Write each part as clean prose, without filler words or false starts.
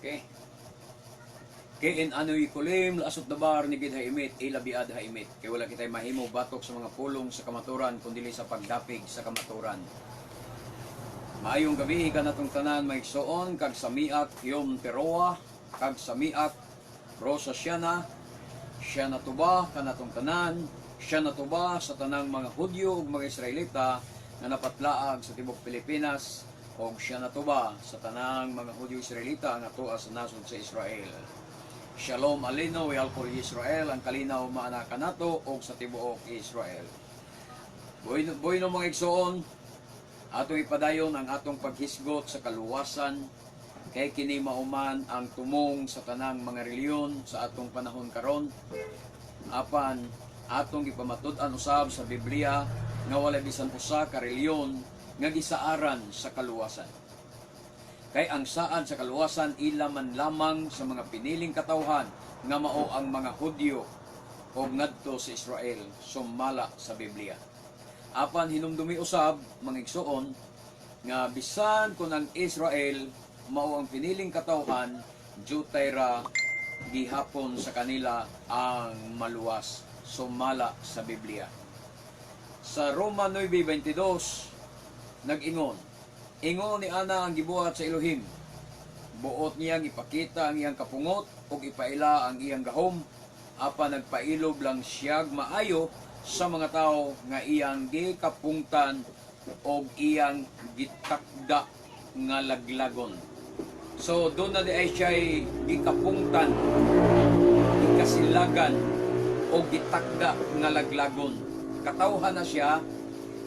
Okay. Kain ano'y kulim, laasot dabar ni gid haimit, ilabiad haimit. Kaya wala kita'y mahimo batok sa mga pulong sa kamaturan, kundi sa pagdapig sa kamaturan. Maayong gabi ka natong tanan, maigsoon, kag samiak Yom Teroa, kag samiak Rosh Hashanah, siya natuba ka natong tanan, siya natuba sa tanang mga Hudyo ug mga Israelita na napatlaag sa tibok Pilipinas, o siya natuba sa tanang mga Hudyo Israelita nga tuwa sa nasod sa Israel. Shalom alino yalpol Israel, ang kalinaw maana kanato og sa tibuok Israel. Boy no mga igsoon, atong ipadayon ang atong paghisgot sa kaluwasan, kay kini mauman ang tumong sa tanang mga reliyon sa atong panahon karon. Apan atong ipamatud-an usab sa Biblia nga wala bisan usa ka reliyon nga gisaaran sa kaluwasan. Kay ang saan sa kaluwasan ilaman lamang sa mga piniling katawhan nga mao ang mga Hudyo o ngadto sa Israel sumala sa Biblia. Apan hinumdumi usab mga igsoon nga bisan kun ang Israel mao ang piniling katawhan, jutay ra gihapon sa kanila ang maluwas sumala sa Biblia. Sa Roma 9:22 nag-ingon, ingon ni ana ang gibuhat sa Elohim. Buot niyang ipakita ang iyang kapungot ug ipaila ang iyang gahom, apan nagpailob lang siyag maayo sa mga tao nga iyang gikapungtan ug iyang gitakda nga laglagon. So doon na di ay siya'y gikapungtan, gikasilagan o gitakda nga laglagon. Katawhan na siya.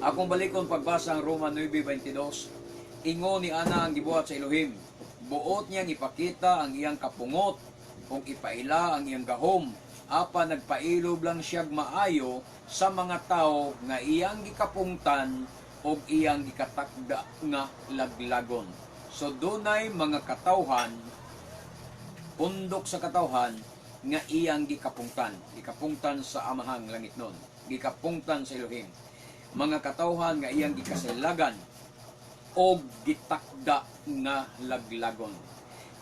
Akong balikon pagbasa ang Roma 9:22. Ingon ni ana ang gibuhat sa Elohim. Buot niyang ipakita ang iyang kapungot ug ipaila ang iyang gahom, apan nagpailob lang siyag maayo sa mga tao nga iyang gikapungtan ug iyang gikatakda nga laglagon. So dunay mga katawhan, pundok sa katawhan nga iyang gikapungtan sa amahang langit nun, gikapungtan sa Elohim. Mga katawhan nga iyang gikasilagan o gitakda nga laglagon.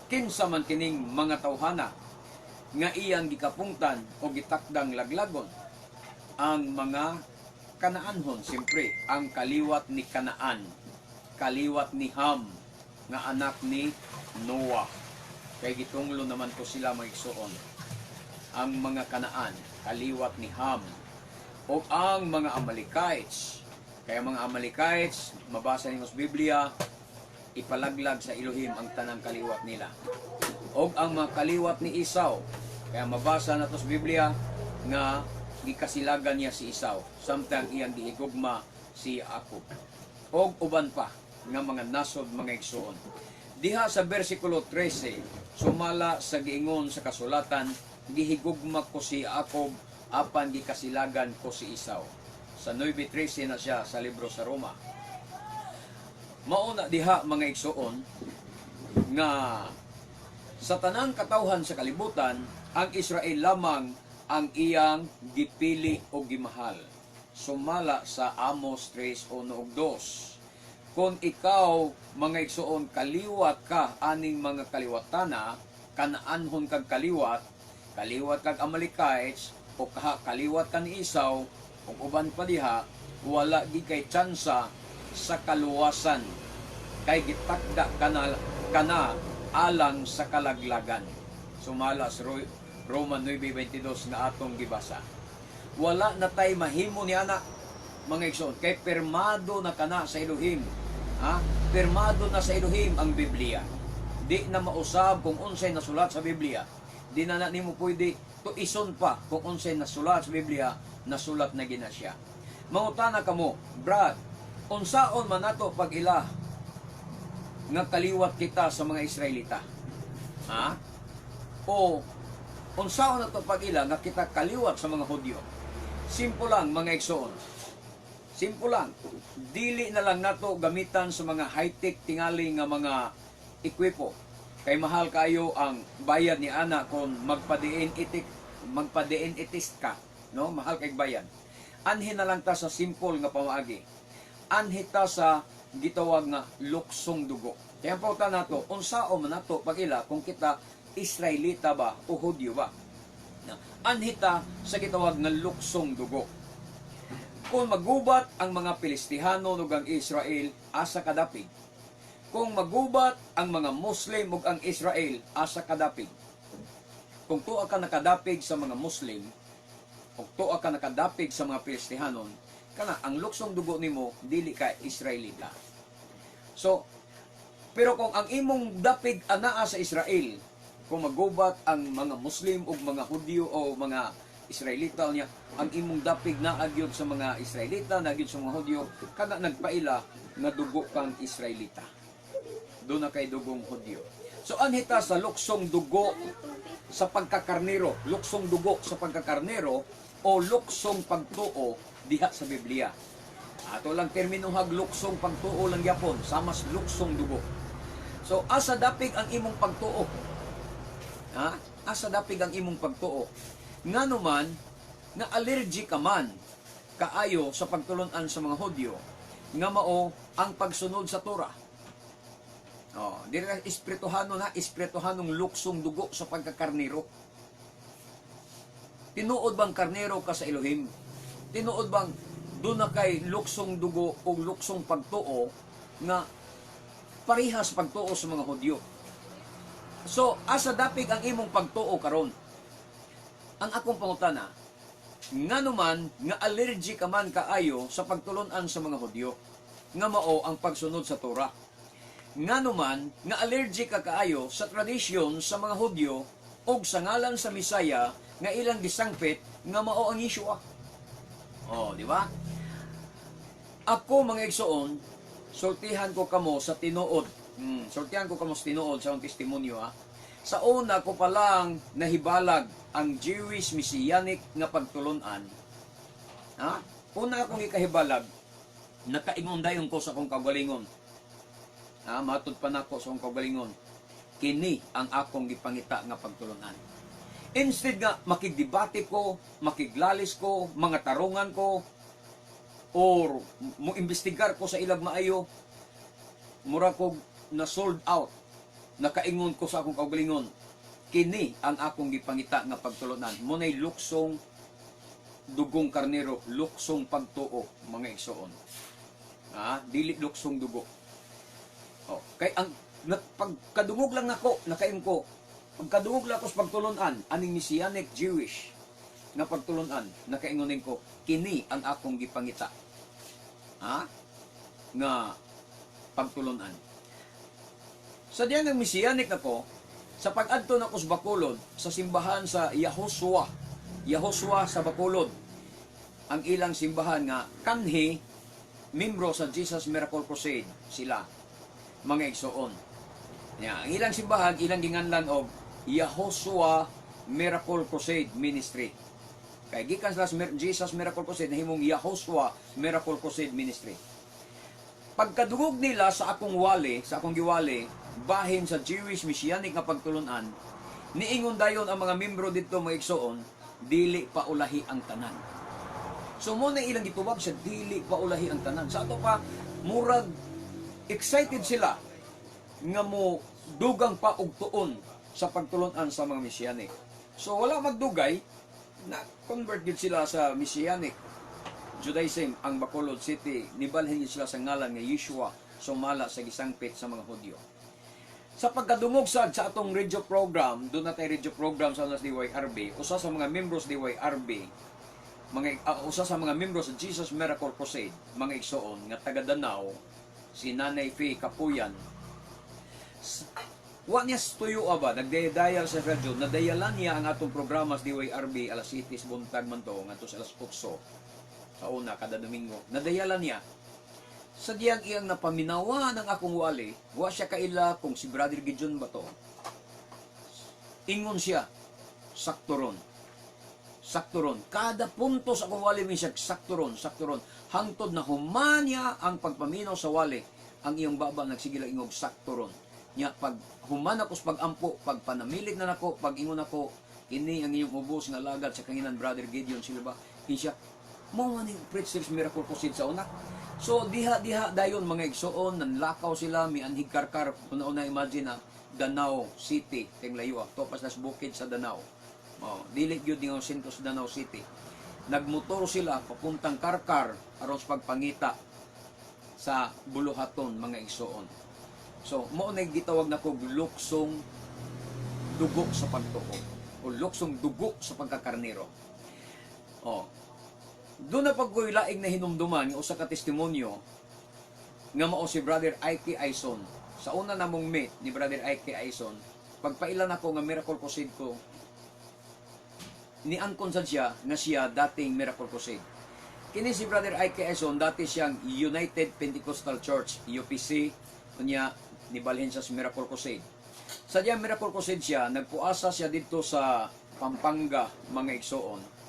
Kinsa man kining mga tawhana nga iyang gikapungtan o gitakdang laglagon? Ang mga Kanaanhon, siyempre, ang kaliwat ni Kanaan, kaliwat ni Ham, nga anak ni Noah. Kay gitunglo naman ko sila magigsoon. Ang mga Kanaan, kaliwat ni Ham, o ang mga Amalekites. Kaya mga Amalekites, mabasa ninyo sa Biblia, ipalaglag sa Elohim ang tanang kaliwat nila. O ang mga kaliwat ni Esau, kaya mabasa na to sa Biblia nga gikasilagan niya si Esau, samtang iyang gihigugma si Jacob. O uban pa nga mga nasod mga igsoon. Diha sa versikulo 13, sumala sa giingon sa kasulatan, gihigugma ko si Jacob, apan gikasilagan ko si Esau. Sa 9:13 na siya sa libro sa Roma. Mauna diha mga igsoon nga sa tanang katawhan sa kalibutan, ang Israel lamang ang iyang gipili o gimahal. Sumala sa Amos 3:1-2. Kung ikaw mga igsoon kaliwat ka aning mga kaliwatana, Kanaanhon kag kaliwat kag Amalekites, o kaliwat ka ni Esau, o uban pa diha, wala gi kay tsansa sa kaluwasan, kay gitakda kana alang sa kalaglagan. Sumala sa Roma 9:22 na atong gibasa. Wala na tay mahimo ni ana mga igsoon, kay permado na kana sa Elohim. Permado na sa Elohim ang Biblia. Di na mausab kung unsay nasulat sa Biblia. Di na nimo pwede tuison pa kung unsay nasulat sa Biblia, nasulat na gina siya. Mangutana kamo, Brad, unsaon man nato pag-ila nga kaliwat kita sa mga Israelita? O unsaon nato pag-ila nga kita kaliwat sa mga Hudyo? Simple lang mga igsoon. Simple lang. Dili na lang nato gamitan sa mga high-tech tingali nga mga ekwipo. Kay mahal kayo ang bayad ni ana kung magpa-DNA test ka, no? Mahal kay bayad. Anhin na lang ta sa simple nga pamaagi. Anhin ta sa gitawag nga luksong dugo. Kaya ang pauta nato, unsao man nato pag-ila kung kita Israelita ba o Hudyo ba. Anhita sa gitawag nga luksong dugo. Kung magubat ang mga Pilistihano ug ang Israel asa kadapig. Kung magubat ang mga Muslim ug ang Israel asa kadapig. Kung tuwa ka nakadapig sa mga Muslim o tuwa ka nakadapig sa mga Pilistihanon, kana ang luksong dugo nimo dili ka Israelita. So, pero kung ang imong dapig anaa sa Israel, kung magubat ang mga Muslim o mga Hudyo o mga Israelita niya, ang imong dapig na agyod sa mga Israelita, na agyod sa mga Hudyo, kada nagpaila nga dugo kang Israelita. Doon na kay dugong Hudyo. So anhita sa luksong dugo sa pagkakarnero, luksong dugo sa pagkakarnero o luksong pagtuo diha sa Biblia. Ato lang terminohag luksong pagtuo lang yapon, samas luksong dugo. So asa dapig ang imong pagtuo? Ha? Asa dapig ang imong pagtuo? Ngano man nga allergic ka man kaayo sa pagtulon-an sa mga Hudyo nga mao ang pagsunod sa Torah. Oh, dili na espirituhanong luksong dugo sa pagkakarnero. Tinuod bang karnero ka sa Elohim? Tinuod bang doon na kay luksong dugo o luksong pagtuo nga parihas pagtuo sa mga Hudyo? So, asa dapig ang imong pagtuo karon? Ang akong pangutana, nganuman nga allergic ka man kaayo sa pagtulon-an sa mga Hudyo, nga mao ang pagsunod sa Torah. Nganuman nga allergic ka kaayo sa tradisyon sa mga Hudyo o sa ngalan sa Misaya nga ilang gisangpit nga mao ang Yeshua. Oh, di ba? Ako mga igsoon, sultihan ko kamo sa tinuod. Sultihan ko kamo sa tinuod sa akong testimonyo ha. Sa una ko pa lang nahibalag ang Jewish Messianic nga pagtulon-an. Ha? Una akong ikahibalag, nakaingon dayon ko sa akong kagalingon. Ha? Matod pa nako sa akong kagalingon. Kini ang akong gipangita nga pagtulon-an. Instead nga makigdebate ko, makiglalis ko, mga tarungan ko, or mo imbestigar ko sa ilag maayo, mura ko na sold out. Nakaingon ko sa akong kaugalingon, kini ang akong gipangita nga pagtulunan. Munay luksong dugong karnero, luksong pagtuo, mga igsoon. Dili luksong dugo. Oh, kay ang pagkadungog lang nako, nakaingon ko, pagkadungog lang ako sa pagtulunan, aning Messianic Jewish nga pagtulunan, nakaingonin ko, kini ang akong gipangita. Nga pagtulunan. Sa diyan ng Messianic ako, sa pag-adto nako sa Bacolod, sa simbahan sa Yahoshua sa Bacolod, ang ilang simbahan nga kanhi, membro sa Jesus Miracle Crusade sila, mga igsoon. Ang ilang simbahan, ilang ginganlan og Yahoshua Miracle Crusade Ministry. Kay gikan sa Jesus Miracle Crusade, nahimong Yahoshua Miracle Crusade Ministry. Pagkadungog nila sa akong wali, sa akong giwali, bahin sa Jewish Messianic nga pagtulunan, niingon dayon ang mga membro dito mga igsoon, dili paulahi ang tanan. So mo na ilang gitubag sa dili paulahi ang tanan. Sa ato pa, murag excited sila nga mo dugang pa og tuon sa pagtulunan sa mga Messianic. So wala magdugay na convert gid sila sa Messianic Judaism ang Bacolod City, nibalhin sila sa ngalan nga Yeshua, sumala sa gisangpit sa mga Hudyo. Sa pagkadungog sa atong radio program, doon na tayo radio program sa DYRB, usa sa mga membros DYRB, usa sa mga membros sa Jesus Miracle Crusade, mga igsoon, nga taga Danao, si Nanay Faye Kapuyan, wa niya tuyo ba, nagdayal sa radio, nadayalan niya ang atong programa sa DYRB, alas 7 buntag man to, nga to sa alas 8, sa una, kada Domingo, nadayalan niya. Sa diyang iyang napaminawa ng akong wali, wa siya kaila kung si Brother Gideon ba to. Ingon siya, sakturon. Sakturon. Kada punto sa akong wali, siya sakturon. Hangtod na humanya ang pagpaminaw sa wali, ang iyong baba nagsigila ingog sakturon. Nya, pag human ako sa pag-ampo, pag panamilig na nako, pag ingon ako, ini ang iyong ubos nga lagad sa kanginan Brother Gideon, sila ba? Siya, mo nga ni Preachers Miracle Crusade sa una. So diha dayon mga igsoon, nanlakaw sila, mianhig karkar, una imagine na Danao City, ting layo, topas nas bukid sa Danao. Dili gyud nga sentro sa Danao City. Nagmotor sila papuntang Karkar aron sa pagpangita sa Buluhaton mga igsoon. So mao na gitawag na kog luksong dugo sa pagtuo o luksong dugo sa pagkakarnero. Doon na pagkoy laing na hinumduman ng usa ka testimonyo nga mao si Brother Ike Aison. Sa una namong meet ni Brother Ike Aison, pagpailan ako nga Miracle Crusade ko, niangkon sad siya nga siya dating Miracle Crusade. Kini si Brother Ike Aison, dati siyang United Pentecostal Church, UPC, kunya nibalhin siya sa Miracle Crusade. Sa diya Miracle Crusade siya, nagpuasa siya dito sa Pampanga, mga igsoon.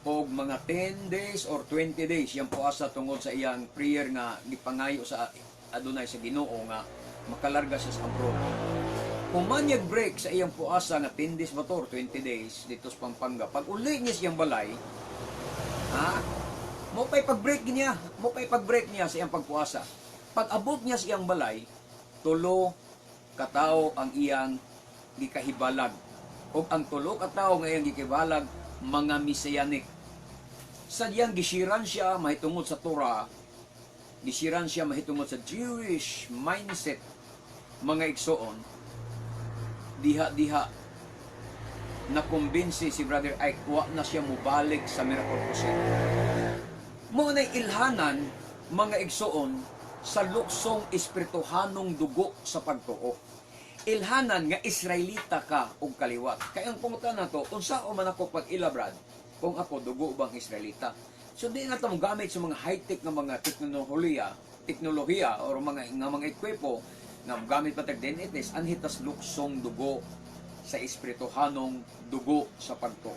O mga 10 days or 20 days, yung puasa tungod sa iyang prayer nga gipangayo sa adunay sa Ginoo nga makalarga siya sa abroad. Kung manyag break sa iyang puasa nga 10 days ba to, 20 days dito sa Pampanga, pag uli niya siyang balay, mo pa'y pag-break niya sa iyang pagpuasa. Pag abot niya sa iyang balay, tulo katao ang iyang gikahibalag. O ang tulo katao nga iyang gikahibalag, mga Messianic. Sadyang gisiran siya mahitungod sa Torah, gisiran siya mahitungod sa Jewish mindset, mga igsoon, diha na kumbinsi si Brother Ike, wa na siya mubalik sa Miracle Crusade. Mo na ilhanan, mga igsoon, sa luksong espirituhanong dugo sa pagtuo. Ilhanan nga Israelita ka og kaliwat. Kaya ang pungutan na to, unsa o man ako pag-ilabrad, kung ako dugo bang Israelita. So di na ito gamit sa mga high-tech nga mga teknolohiya o mga ekwipo na gamit pa tag DNA-test, anhitas luksong dugo sa espirituhanong dugo sa pagtuo.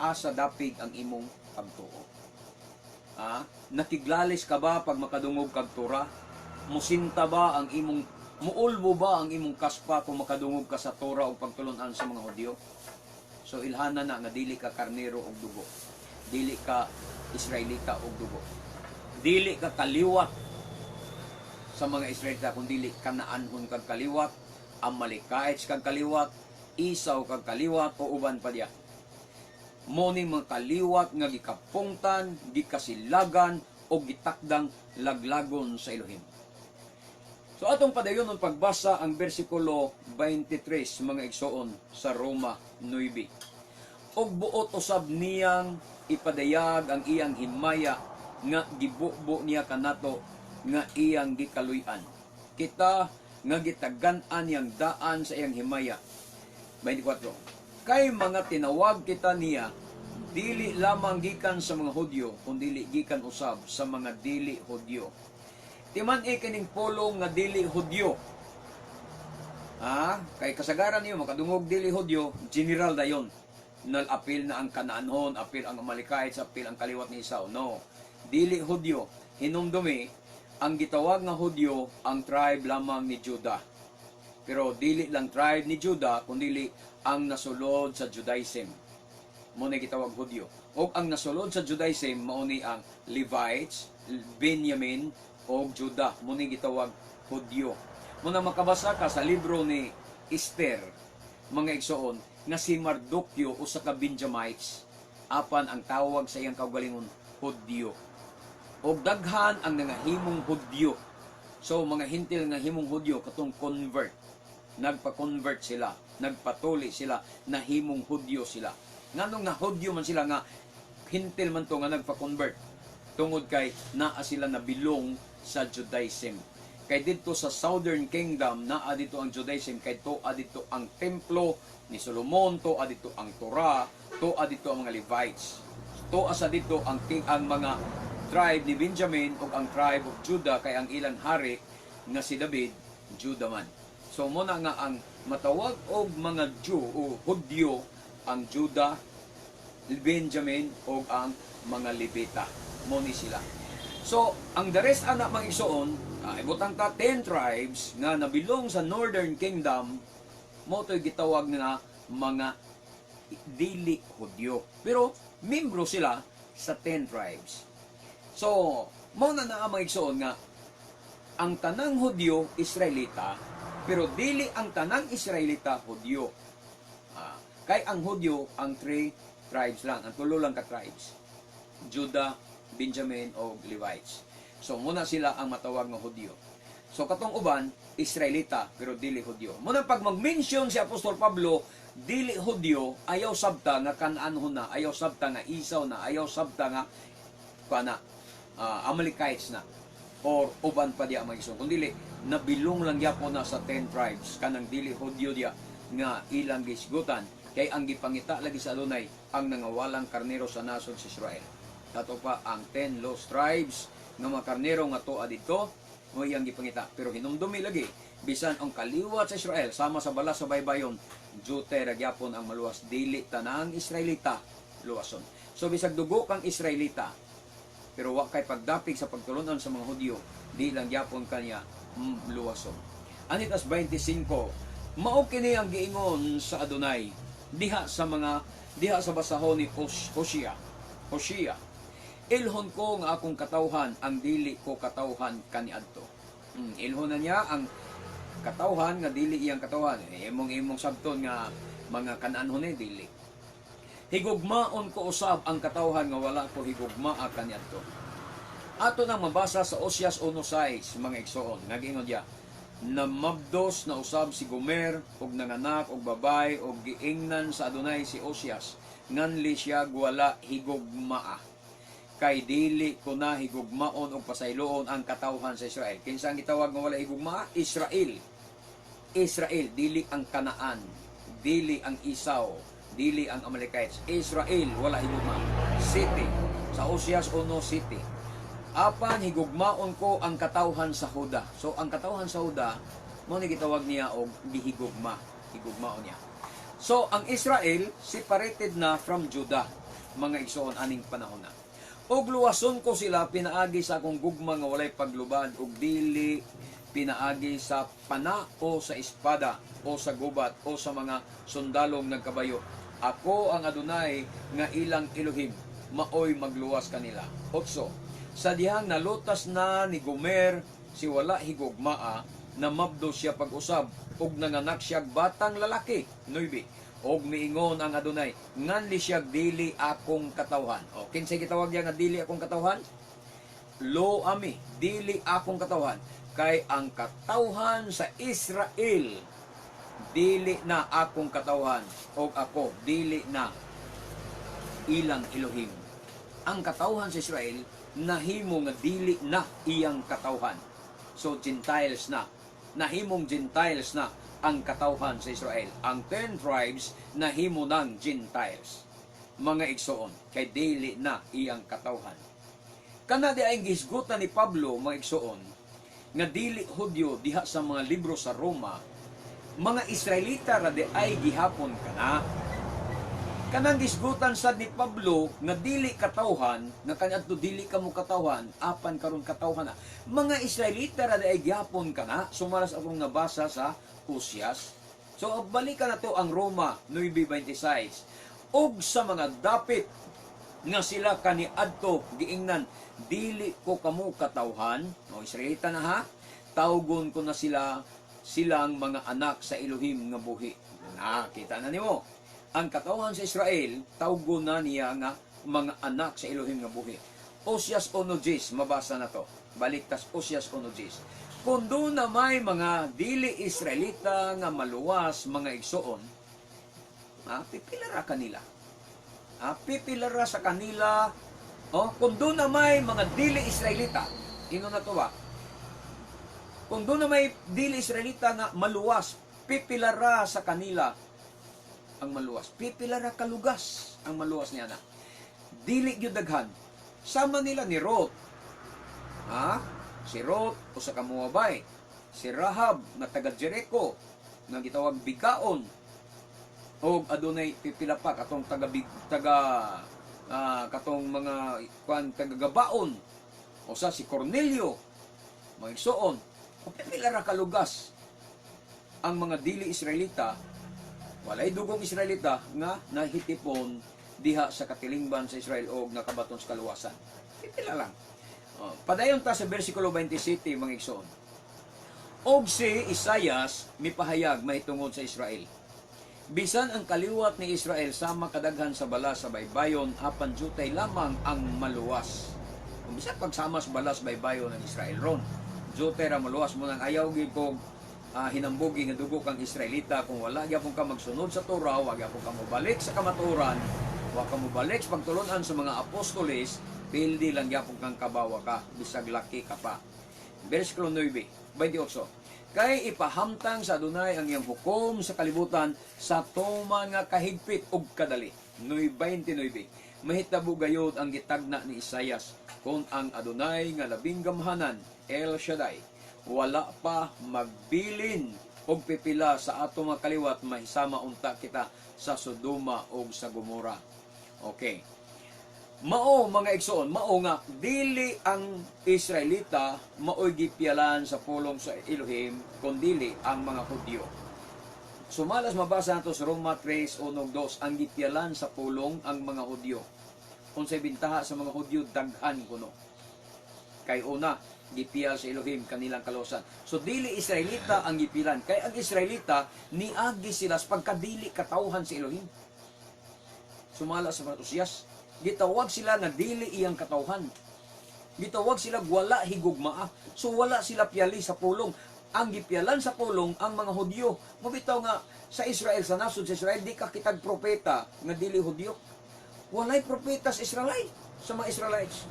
Asa dapig ang imong pagtuo. Nakiglalis ka ba pag makadungog kag Torah? Musinta ba ang imong muulbo ba ang imong kaspa kung makadungog ka sa Torah o pagtulunan sa mga Hudyo? So ilhana na nga dili ka karnero og dugo. Dili ka Israelita og dugo. Dili ka kaliwat sa mga Israelita, kung dili Kanaanhon kag kaliwat, Amalekaits kag kaliwat, Isaw kag kaliwat o uban pa diya. Moning mga kaliwat nga gikapungtan, gikasilagan o gitakdang laglagon sa Elohim. So atong padayon ng pagbasa ang bersikulo 23 mga igsoon sa Roma 9. Og buot usab niyang ipadayag ang iyang himaya nga gibubo niya kanato nga iyang gikaluy-an. Kita nga gitagan-an yang daan sa iyang himaya. 24. Kay mga tinawag kita niya, dili lamang gikan sa mga Hudyo, kundi gikan usab sa mga dili Hudyo. Timan kining pulong nga dili Hudyo. Kay kasagaran niyo makadungog dili Hudyo, general dayon. Apil na ang Kanaanhon, apil ang Amalekaits, apil ang kaliwat ni Isaw. No. Dili Hudyo. Hinumdumi ang gitawag nga Hudyo ang tribe lamang ni Judah. Pero dili lang tribe ni Judah, kundi ang nasulod sa Judaism. Mo na gitawag Hudyo. O ang nasulod sa Judaism mao ni ang Levites, Benjamin o Judah, muni gitawag Hudyo. Muna makabasa ka sa libro ni Esther, mga igsoon, nga si Mardukyo o sa ka-Benjamites, apan ang tawag sa iyang kaugalingon, Hudyo. O daghan ang nangahimong Hudyo. So mga hintil nga himong Hudyo, katong convert. Nagpa-convert sila, nagpatuli sila, nahimong Hudyo sila. Nganong na Hudyo man sila nga, hintil man to nga nagpa-convert. Tungod kay naa sila nabilong sa Judaism. Kay dito sa Southern Kingdom, naa dito ang Judaism, kay toa dito ang templo ni Solomon, toa dito ang Torah, toa dito ang mga Levites. Toa sa dito ang mga tribe ni Benjamin o ang tribe of Judah, kay ang ilang hari nga si David, Judah man. So muna nga ang matawag og mga Jew o Hudyo, ang Judah, Benjamin o ang mga Levita. Moni sila. So, ang the rest anak mga igsoon, ibutang ta 10 tribes nga nabilong sa Northern Kingdom, mo to'y gitawag na mga dili Hudyo. Pero, membro sila sa 10 tribes. So, Mao na naa maigsoon nga ang tanang Hudyo Israelita, pero dili ang tanang Israelita Hudyo. Kay ang Hudyo ang 3 tribes lang, ang 3 lang ka tribes. Judah, Benjamin o Levites. So muna sila ang matawag nga Hudyo. So katong uban Israelita pero dili Hudyo. Muna pag mag-mention si Apostol Pablo dili Hudyo, ayaw sabta nga Kanaan na, ayaw sabta nga Isaw na, ayaw sabta nga Amalekites na or uban pa diya mag-isong. Kundi nabilong lang gyapon na sa 10 tribes kanang dili Hudyo diya nga ilang gisgutan kay ang gipangita lagi sa Adonai ang nangawalang karnero sa nasod sa Israel. Dato pa ang 10 lost tribes nga mga karnero nga tuwa dito mo iyang gipangita, pero hinumdumi lagi bisan ang kaliwat sa Israel sama sa bala sa baybayon jute ra gyapon ang maluwas, dili tanang Israelita luwason. So bisag dugo kang Israelita pero wa kay pagdapig sa pagtulunan sa mga Hudyo, di lang gyapon kanya luwason. Anitas 25, mao kini ang giingon sa Adonai diha sa basahon ni Hosea. Ilhon ko nga akong katawhan, ang dili ko katawhan kaniadto. Ilhon na niya ang katawhan nga dili iyang katawhan. Imong sabton nga mga Kananhon dili. Higugmaon ko usab ang katawhan nga wala ko higugmaa kaniadto. Ato nang mabasa sa Oseas 1:6 mga igsoon, nagingon diya, namabdos na usab si Gomer og nanganak og babay og giingnan sa Adonai si Oseas nganli siya wala higugmaa. Kay dili ko na higugmaon o pasayloon ang katawhan sa Israel. Kinsa ang gitawag nga wala higugma? Israel. Israel, dili ang Kanaan, dili ang Isaw, dili ang Amalekites. Israel, wala higugma. City, sa Oseas 1 city. Apan higugmaon ko ang katawhan sa Huda. So ang katawhan sa Huda, mo ni gitawag niya og gihigugma. Higugmaon niya. So ang Israel separated na from Judah, mga igsoon aning panahon na. Og luwason ko sila pinaagi sa akong gugma nga walay paglubad og dili pinaagi sa pana o sa espada o sa gubat o sa mga sundalong nagkabayo. Ako ang Adonai nga ilang Elohim, maoy magluwas kanila. 8. Sa dihang nalutas na ni Gomer si wala higugmaa, namabdo siya pag-usab og nanganak siya batang lalaki. 9. Og miingon ang Adonai, nganli siya dili akong katawhan. O kinsay gitawag niya nga dili akong katawhan? Lo ami, dili akong katawhan. Kay ang katawhan sa Israel, dili na akong katawhan. O ako, dili na ilang Elohim. Ang katawhan sa Israel, nahimo nga dili na iyang katawhan. So Gentiles na. Nahimong Gentiles na ang katawhan sa Israel. Ang 10 tribes nahimo ng Gentiles. Mga igsoon, kay dili na iyang katawhan. Kana di ay gisgutan ni Pablo, mga igsoon, nga dili Hudyo diha sa mga libro sa Roma, mga Israelita ra di ay gihapon kana. Kanang gisgutan sad ni Pablo nga dili katawhan, nga kaniadto dili kamo katawhan, apan karon katawhan na. Mga Israelita ra di ay gihapon kana, sumaras akong nabasa sa Oseas. So balikan na to ang Roma 9:26. Og sa mga dapit nga sila kaniadto giingnan, dili ko kamo katawhan, o Israelita na ha, tawgon ko na silang mga anak sa Elohim nga buhi. Kita na nimo. Ang katawhan sa Israel, tawgon na niya nga mga anak sa Elohim nga buhi. Oseas 1:10, mabasa na to. Baliktas Oseas 1:10. Kung doon na may mga dili Israelita nga maluwas, mga igsoon, pipilara kanila. Pipilara sa kanila. Kung doon na may mga dili Israelita, ino na to ba? Kung doon na may dili Israelita nga maluwas, pipilara sa kanila ang maluwas. Pipilara kalugas ang maluwas niya na. Dili gyud daghan. Sama nila ni Ruth. Si Ruth o sa Kamuabay, si Rahab na taga Jericho nga gitawag Bigaon, o Adonai pipila pa katong katong mga taga-Gabaon, o sa si Cornelio, mga igsoon, o pipila ra kalugas ang mga dili Israelita, walay dugong Israelita nga nahitipon diha sa katilingban sa Israel o nakabaton sa kaluwasan. Pipila lang. Padayon ta sa bersikulo 27 mga igsoon. Og si Isaias mipahayag mahitungod sa Israel. Bisan ang kaliwat ni Israel sama kadaghan sa balas sa baybayon apan jutay lamang ang maluwas. Kung bisan pagsama sa balas baybayon ng Israel ron, jutay ra maluwas mo nang ayaw gid kog hinambugi nga dugo kang Israelita kung wala gyapon ka magsunod sa Torah, wala gyapon ka mobalik sa kamaturan, wala ka mobalik sa pagtulunan sa mga apostoles, pildi lang gyapon kang kabawa ka, bisag laki ka pa. Bersikulo 9, 28. Kay ipahamtang sa Adonai ang iyang hukom sa kalibutan sa tuman nga kahigpit ug kadali. 29. Mahitabo gayud ang gitagna ni Isaias kung ang Adonai nga labing gamhanan, El Shaddai, wala pa magbilin og pipila sa ato mga kaliwat, mahisama unta kita sa Sodoma ug sa Gomora. Okay. Mao mga igsoon, mao nga dili ang Israelita maoy gipialan sa pulong sa Elohim kundi ang mga Hudyo. Sumalas mabasa nato sa Roma 3:1-2 ang gipialan sa pulong ang mga Hudyo. Unsay bintaha sa mga Hudyo daghan kuno. Kay una gipial sa Elohim kanilang kalusan. So dili Israelita ang gipilan, kay ang Israelita niagi sila sa pagkadili katawhan sa Elohim. Sumala sa Usyas, gitawag sila na dili iyang katawhan. Gitawag sila wala higugmaa. So wala sila piyali sa pulong. Ang gipialan sa pulong ang mga Hudyo. Mabitaw nga sa Israel, sa nasod sa Israel, di ka kitag propeta nga dili Hudyo. Walay propeta sa Israelite, sa mga Israelites.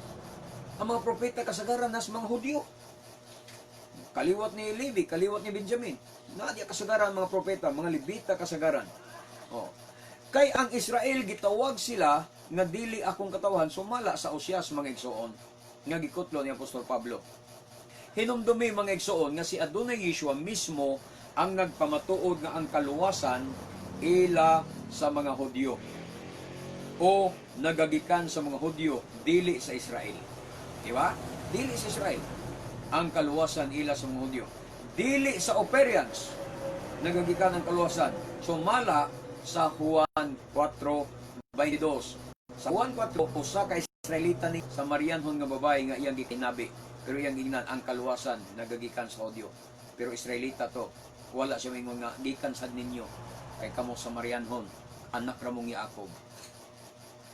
Ang mga propeta kasagaran nas mga Hudyo. Kaliwat ni Levi, kaliwat ni Benjamin. Nadya kasagaran mga propeta, mga Levita kasagaran. Oh. Kay ang Israel gitawag sila nga dili akong katawhan, sumala sa Usyas mga igsoon nga gikutlo ni Apostol Pablo. Hinumdumi mga igsoon nga si Adonai Yeshua mismo ang nagpamatuod nga ang kaluwasan ila sa mga Hudyo o nagagikan sa mga Hudyo dili sa Israel. Di ba? Dili sa Israel ang kaluwasan ila sa mga Hudyo. Dili sa Operians nagagikan ang kaluwasan, sumala sa Juan 4:22. Sa Juan 4, usa ka Israelita ni Samarianhon nga babae nga iyang gikinabi, pero iyang ingnan ang kaluwasan nagagikan sa Hudyo. Pero Israelita to, wala siya mingon nga gikan sad ninyo kay kamo Samarianhon, anak ra mong Yakob.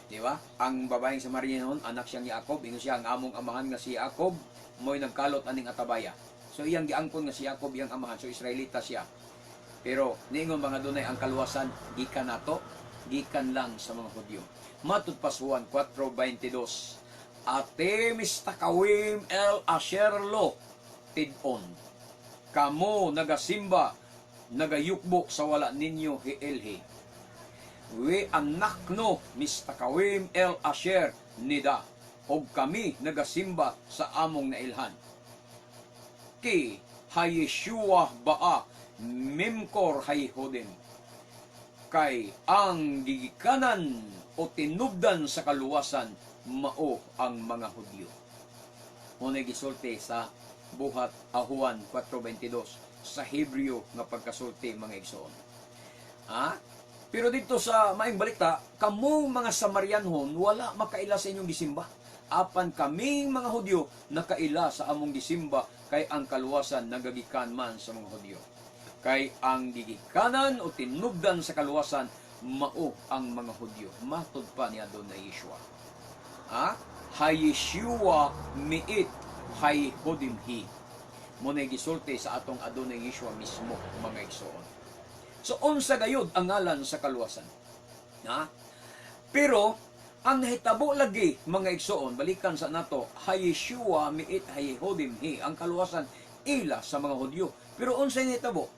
Di ba? Ang babaeng Samarianhon, anak siyang Yakob, ingon siya ang among amahan nga si Yakob, mo'y nagkalot aning atabaya. So iyang giangkon nga si Yakob iyang amahan, so Israelita siya. Pero niingon mga dunay ang kaluwasan gikan nato, gikan lang sa mga Hudyo. Matud pa sa Juan 4:22. Ate mistakawim el asherlo tidon. Kamo nagasimba, nagayukbo sa wala ninyo hielhi. We anak no mistakawim el asher nida. Og kami nagasimba sa among nailhan. Ki hayeshua baa mimkor hayhodin. Kay ang gigikanan o tinubdan sa kaluwasan mao ang mga Hudyo. Unay gisulti sa buhat Juan 4:22 sa Hebreo nga pagkasulti mga igsoon. Pero dito sa maing balita, kamong mga Samarianhon wala makaila sa inyong gisimba. Apan kaming mga Hudyo nakaila sa among gisimba kay ang kaluwasan nagagikan man sa mga Hudyo. Kay ang gigikanan o tinubdan sa kaluwasan mao ang mga Hudyo. Matud pa ni Adonai Yeshua. Hayeshua miit hayhodimhi. Munay gisulti sa atong Adonai Yeshua mismo mga igsoon. So unsa gayud ang ngalan sa kaluwasan? Pero ang nahitabo lagi mga igsoon, balikan sa nato, hayeshua miit hayhodimhi, ang kaluwasan ila sa mga Hudyo. Pero unsay nahitabo?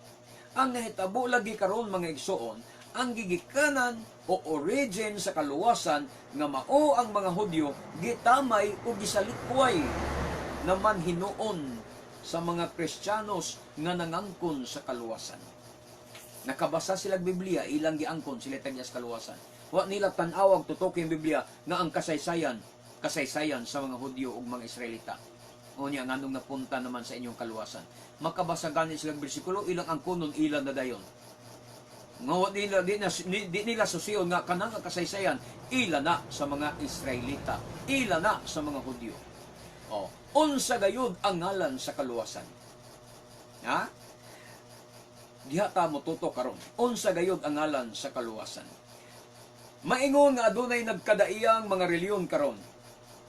Ang nahitabo lagi karon mga igsoon, ang gigikanan o origin sa kaluwasan nga mao ang mga Hudyo gitamay o gisalikway naman hinuon sa mga Kristiyanos nga nangangkon sa kaluwasan. Nakabasa sila Biblia, ilang giangkon sila tagya sa kaluwasan. Wa nila tan-awag tutok yung Biblia nga ang kasaysayan sa mga Hudyo ug mga Israelita. Unya nganong napunta naman sa inyong kaluwasan. Makabasa gani silang bersikulo, ilang angkonon ilan na dayon. Nga di nila susiyon nga kanang kasaysayan ila na sa mga Israelita, ila na sa mga Hudyo. Unsa gayud ang ngalan sa kaluwasan? Ha? Diha ta mo tuto karon. Unsa gayud ang ngalan sa kaluwasan? Maingon nga adunay nagkadaiyang mga reliyon karon.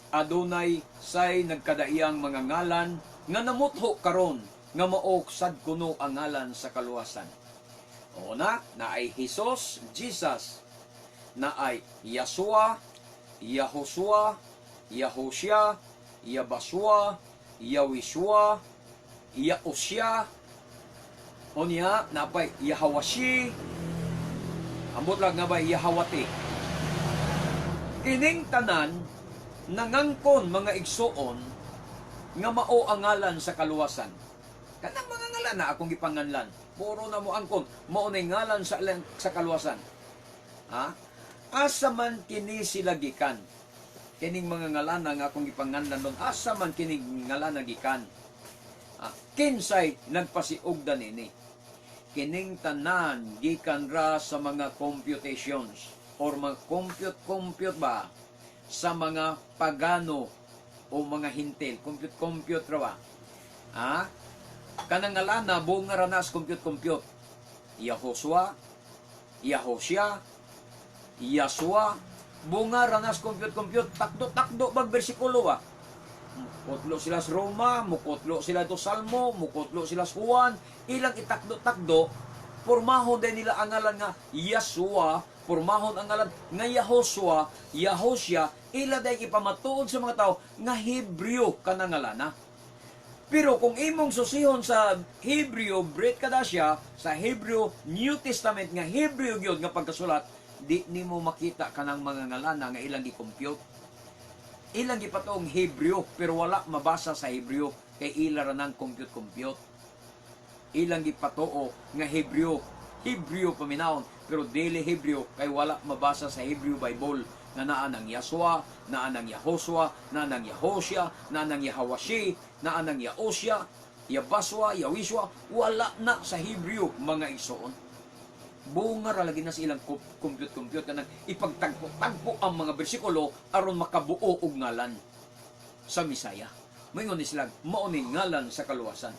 Adunay say nagkadaiyang mga ngalan nga namutho karon nga mao sad kuno ang ngalan sa kaluwasan. Una, naay Jesus, Jesus. Naay Yasua, Yahosua, Yahosya, Yabasua, Yawishua, Yaosya, unya napay Yahawashi, ambot lang nga ba Yahawati. Kining tanan nangangkon mga igsuon nga mao ang ngalan sa kaluwasan. Kanang mga ngalan na akong gipanganlan, puro na mo angkon, mao nay ngalan sa kaluwasan. Ha? Asa man kini sila gikan? Kining mga ngalan nga akong gipanganlan nun, asa man kining ngalan gikan? Kinsay nagpasiugdan ini? Kining tanan gikan ra sa mga computations or mga compute ba sa mga pagano o mga hintil, compute ra ba? Kanang ngalan na buong nga ranas compute. Yahosua, Yahosya, Yasua, bunga ranas compute, takdo bag bersikulo ba? Mukotlo sila sa Roma, mukotlo sila to Salmo, mukotlo sila sa Juan, ilang itakdo, pormahon din nila ang ngalan nga Yasua, pormahon ang ngalan nga Yahosua, Yahosya, ila day ipamatuod sa mga tao nga Hebreo kanang ngalan na. Pero kung imong susihon sa Hebreo, Brit Kadasya, sa Hebreo New Testament nga Hebreo gyud nga pagkasulat, di nimo makita kanang mga ngalan nga ilang gi-compute. Ilang gipatong Hebreo pero wala mabasa sa Hebreo kay ila ra nang compute. Ilang gipatoo nga Hebreo paminawon pero dili Hebreo kay wala mabasa sa Hebreo Bible nga naa nang Yasua, naa nang Yahosua, naa nang Yahosya, naa nang Yahawashi, naa nang Yaosya, Yabaswa, Yawishwa, wala na sa Hebreo mga igsoon. Bunga ra lagi na sa ilang compute kanang ipagtagpo ang mga bersikulo aron makabuo og ngalan sa Misaya. Moingon ni sila mao ni ngalan sa kaluwasan.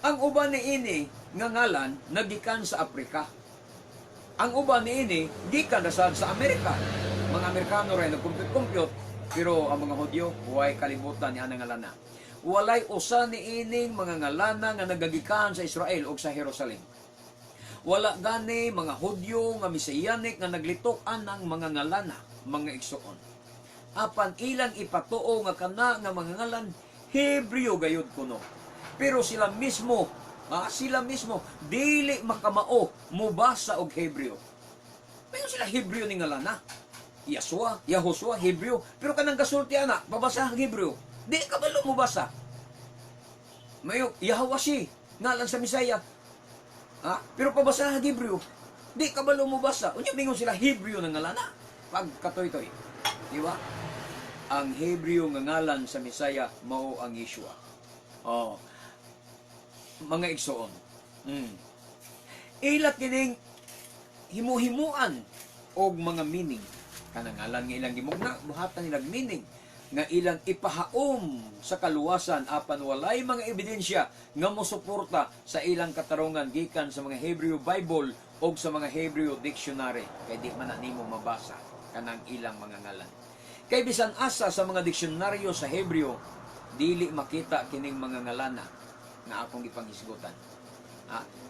Ang uban ni ini nga ngalan nagikan sa Afrika. Ang uban ni ini gikan sa Amerika. Mga Amerikano ray nagcompute pero ang mga Hudyo huway kalibutan ni anang ngalan na. Walay usa ni ining mga ngalana nga nagagikan sa Israel o sa Jerusalem. Wala gani mga Hudyo nga Messianic nga naglitokan ng mga ngalana, mga igsoon. Apan ilang ipatuo nga kana nga mga ngalan Hebreo gayud kuno. Pero sila mismo dili makamao mubasa og Hebreo. Pero sila Hebreo ni ngalana. Yasua, Yahosua, Hebreo. Pero kanang gasulti ana, babasa ang Hebreo. Di ka balo mo basa. Mayo, Yahawashi, ngalan sa Misaya. Pero pabasa ang Hebreo. Di ka balo mo basa. Unya mingon sila Hebreo ng ngalana. Pagkatoy-toy. Di ba? Ang Hebreo nga ngalan sa Misaya, mao ang Yeshua. Mga igsoon. Ila kining himu-himuan og mga meaning. Kanang ngalan nga ilang gimugna, buhatan nilang meaning nga ilang ipahaom sa kaluwasan apan walay mga ebidensya nga mosuporta sa ilang katarungan gikan sa mga Hebrew Bible o sa mga Hebrew Dictionary kay di man nimo mabasa kanang ilang mga ngalan. Kay bisan asa sa mga diksyonaryo sa Hebreo dili makita kining mga ngalana nga akong ipanghisgutan.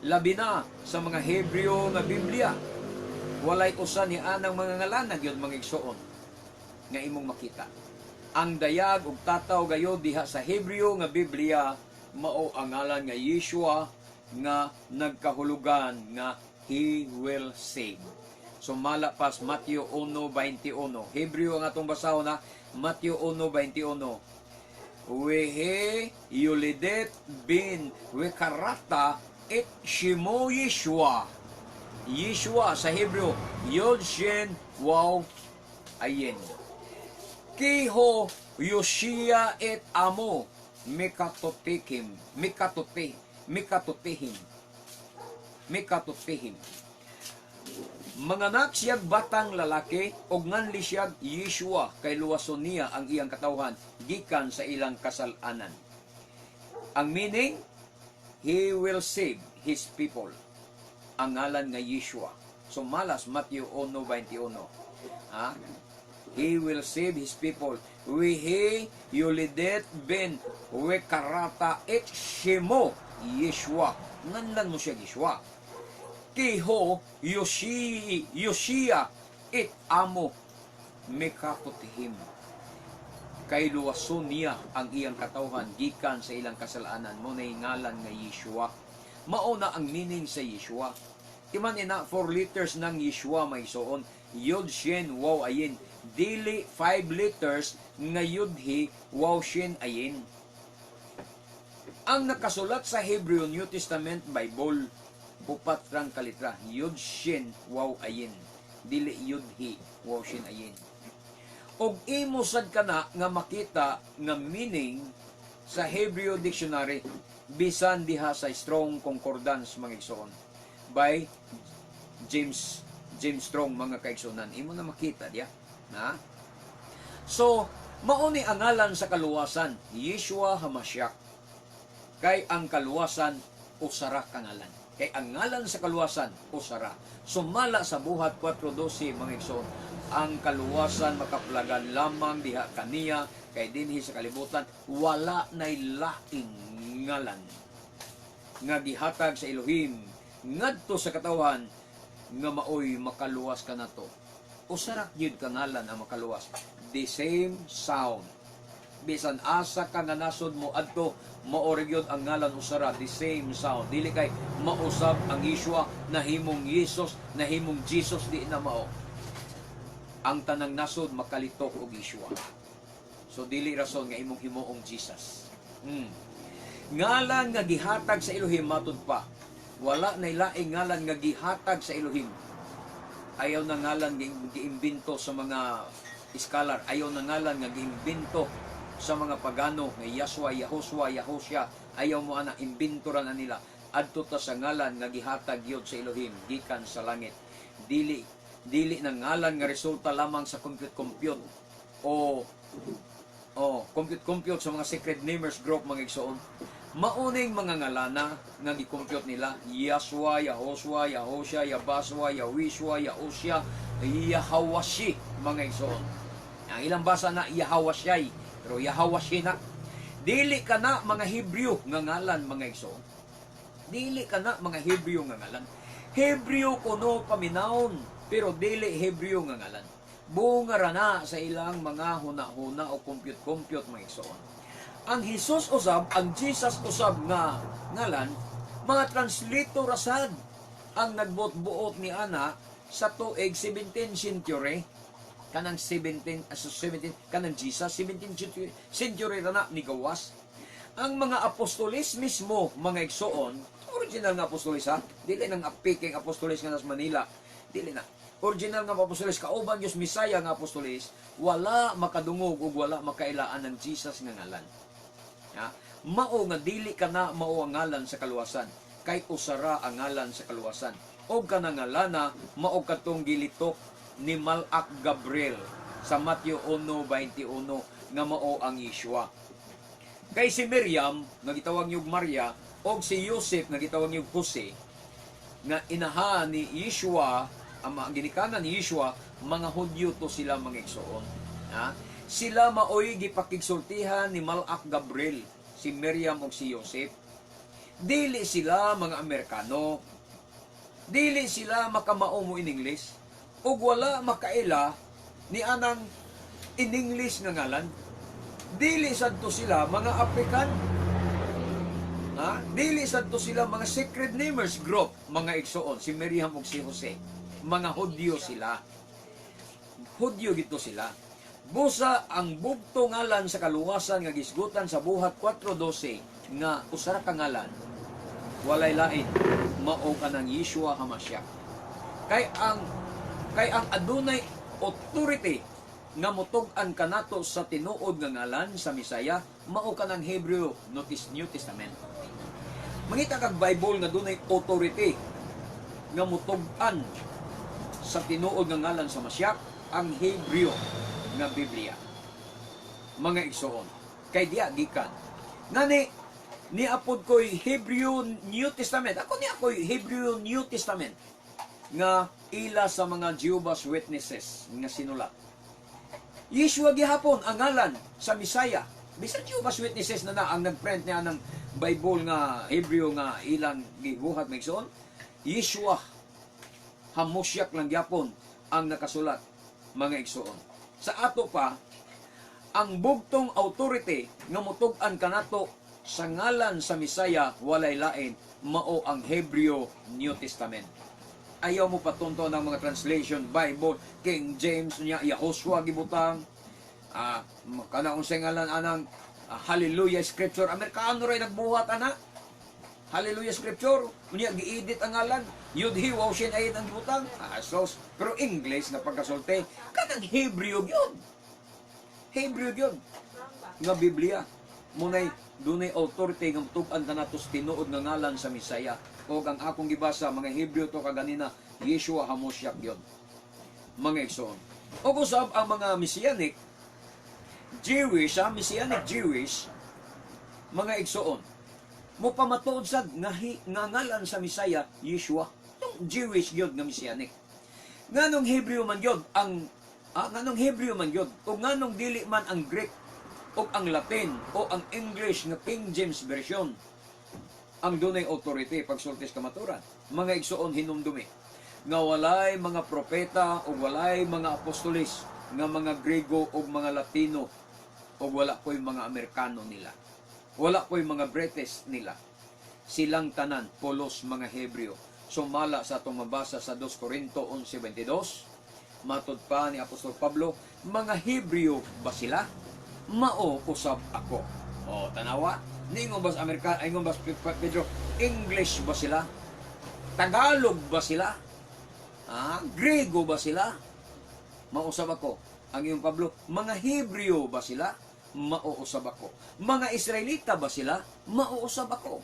Labi na sa mga Hebreo nga Biblia, walay usa ni anang mga ngalan gyud mga igsoon nga imong makita. Ang dayag ug tataw gayud diha sa Hebreo nga Biblia mao ang ngalan nga Yeshua nga nagkahulugan nga He will save. So malapas Mateo 1:21. Hebreo ang atong basahon na Mateo 1:21. Wehe yulidet bin wekarata et shimo Yeshua. Yeshua sa Hebreo, Yod Shen Waw Ayin. Kiho Yoshia et Amo Mikatotehim. Manganak siyag batang lalaki ug nganli siyag Yeshua kay luwason niya ang iyang katawhan gikan sa ilang kasalanan. Ang meaning, He will save His people. Ang ngalan nga Yeshua. So malas Matthew 1:21. Ha? He will save His people. He yulidet ben we karata et shemo Yeshua. Nganlan mo siya Yeshua. Kiho Yoshia it amo mekaputihim. Kay luwason niya ang iyang katawhan gikan sa ilang kasalanan mo na ngalan nga Yeshua. Mauna ang meaning sa Yeshua. Timan ina 4 letters ng Yeshua may soon. Yod Shin Waw Ayin. Dili 5 letters nga Yod He Waw Shin Ayin. Ang nakasulat sa Hebrew New Testament Bible, upat rang kalitra, Yod Shin Waw Ayin. Dili Yod He Waw Shin Ayin. Og imo sad kana nga makita nga meaning sa Hebrew Dictionary bisan diha sa Strong Concordance mga igsoon by James Strong mga kaigsunan. Imo na makita diya. Na? So, mauni ang ngalan sa kaluwasan, Yeshua HaMashiach. Kay ang kaluwasan usara kangalan. Kay ang ngalan sa kaluwasan usara. Sumala sa buhat 4:12 mga igsoon. Ang kaluwasan makaplagan lamang diha kaniya kay dinhi sa kalibutan wala nay laing ngalan nga gihatag sa Elohim ngadto sa katawhan nga maoy makaluwas kanato. Usarak gyud kangalan ang makaluwas. The same sound. Bisan asa ka nga nasod mo adto maori gyud ang ngalan usara, the same sound. Dili kay mausab ang Yeshua nahimong Jesus, nahimong Jesus di na mao. Ang tanang nasod makalitok og Yeshua. So dili rason nga imong himuong Jesus. Ngalan nga gihatag sa Elohim matud pa. Wala nay laing ngalan nga gihatag sa Elohim. Ayaw na ngalan nga giimbento sa mga scholar. Ayaw na ngalan nga giimbento sa mga pagano nga Yahshua, Yahushua, Yahusha. Ayaw mo ana imbento ra na nila. Adto ta sa ngalan nga gihatag gyud sa Elohim gikan sa langit. Dili na ngalan nga resulta lamang sa compute o compute sa mga secret namers group mga igsoon. Mauning mga ngalana nga gi-compute nila Yahshua, Yahushua, Yahusha, Yabaswa, Yahwishwa, Yahusha, Yahawashi mga igsoon. Ang ilang basa na Yahawashi pero Yahawashi na. Dili ka na mga Hebrew nga ngalan mga igsoon. Dili ka na mga Hebrew nga ngalan. Hebrew kuno paminawon pero dili Hebrew nga ngalan. Bunga na sa ilang mga huna-huna o compute mga igsoon. Ang Jesus usab, ang Jesus usab nga ngalan, mga translator rasad ang nagbuot-buot ni ana sa tuig 17th century kanang 17 kanang Jesus 17th century na ni gawas. Ang mga apostolis mismo mga igsoon, original nga apostolis ha, dili nang apiking apostolis nga nas Manila, dili na. Original nga apostolis kauban Dios Misaya nga apostolis, wala makadungog ug wala makailaan ng Jesus nga ngalan. Ya, mao nga dili kana mao ang ngalan sa kaluwasan, kay usara ang ngalan sa kaluwasan. Og kanang ngalana mao katong gilitok ni Malak Gabriel sa Matthew 1:21 nga mao ang Yeshua. Kay si Miriam nga gitawag niyog Maria og si Joseph nga gitawag niyog Jose nga inaha ni Yeshua, ang ginikanan ni Yeshua, mga Hudyo to sila mga igsoon. Ha? Sila maoy gipakigsultihan ni Malak Gabriel, si Miriam ug si Joseph. Dili sila mga Amerikano. Dili sila makamao mo in English. Ug wala makaila ni anang in English nga ngalan. Dili sadto sila mga African. Ha? Dili sadto sila mga secret namers group, mga igsoon, si Miriam ug si Jose. Mga Hudyo sila. Hudyo gito sila. Busa ang bugto ngalan sa kaluwasan nga gisgutan sa buhat 4:12 nga usara ka ngalan walay lain mao kanang Yeshua HaMashiach. Kay ang adunay authority nga motug-an kanato sa tinuod nga ngalan sa Misaya mao kanang Hebrew New Testament. Mangita kag Bible nga dunay authority nga motug-an sa tinuod nga ngalan sa Mashiach ang Hebreo nga Biblia. Mga igsoon, kay diya gikan. Ngani niapod ko'y Hebrew New Testament. Ako ni ako'y Hebrew New Testament nga ila sa mga Jehovah's Witnesses nga sinulat. Yeshua gihapon ang ngalan sa Misaya. Bisan Jehovah's Witnesses na ang nagprint niya ng Bible nga Hebrew nga ilang gibuhat maigsoon. Yeshua Hamoshyak lang gyapon ang nakasulat, mga igsoon. Sa ato pa, ang bugtong authority nga mutug-an kanato sa ngalan sa Misaya walay lain mao ang Hebrew New Testament. Ayaw mo patunto ng mga translation Bible, King James niya, Yahoshua gibutang, kanaon sa ngalan anang Hallelujah Scripture. Amerikano ray nagbuhat ana. Hallelujah Scripture. Unya gi-edit ang ngalan. Yudhi wow shin ayin ang gibutang. Pero English na pagkasulti kanang Hebrew gyud. Hebrew gyud nga Biblia. Munay dunay authority nga tug-an kanatos tinuod nga ngalan sa Misaya. O ang akong gibasa mga Hebrew to kaganina Yeshua Hamoshyak gyud. Mga igsoon. O kusab ang mga Messianic Jewish, Messianic Jewish, mga igsoon, mo pamatuod sad nga ngalan sa Misaya, Yeshua, yung Jewish gyud nga Messianic. Nganong Hebrew man gyud nganong Hebrew man gyud, o nganong dili man ang Greek o ang Latin o ang English nga King James version ang dunay authority pagsulti sa kamaturan. Mga igsoon hinumdumi nga walay mga propeta o walay mga apostolis nga mga Grego o mga Latino o wala ko'y mga Amerikano nila. Wala ko'y mga British nila. Silang tanan, polos mga Hebreo. Sumala sa itong mabasa sa 2 Corinto 11:22. Matod pa ni Apostol Pablo, mga Hebreo ba sila? Mao usab ako. O, tanawa. Ningon ba sa Amerika, ingon ba Pedro, English ba sila? Tagalog ba sila? Grego ba sila? Mausab ako. Ang iyong Pablo, mga Hebreo ba sila? Mauusab ako. Mga Israelita ba sila? Mauusab ako.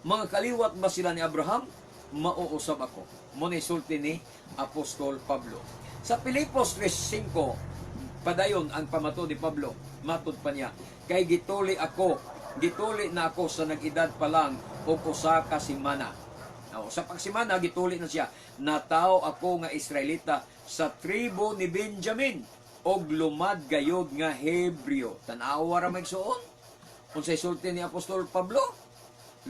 Mga kaliwat ba sila ni Abraham? Mauusab ako. Muna isulti ni Apostol Pablo. Sa Pilipos 3:5, padayon ang pamato ni Pablo. Matod pa niya, kay gituli na ako sa nag-edad pa lang o usa ka simana. Sa pagsimana, gituli na siya, nataw ako nga Israelita sa tribo ni Benjamin og lumad gayod nga Hebreo. Tanawa ra magsuon. Unsay sulti ni Apostol Pablo?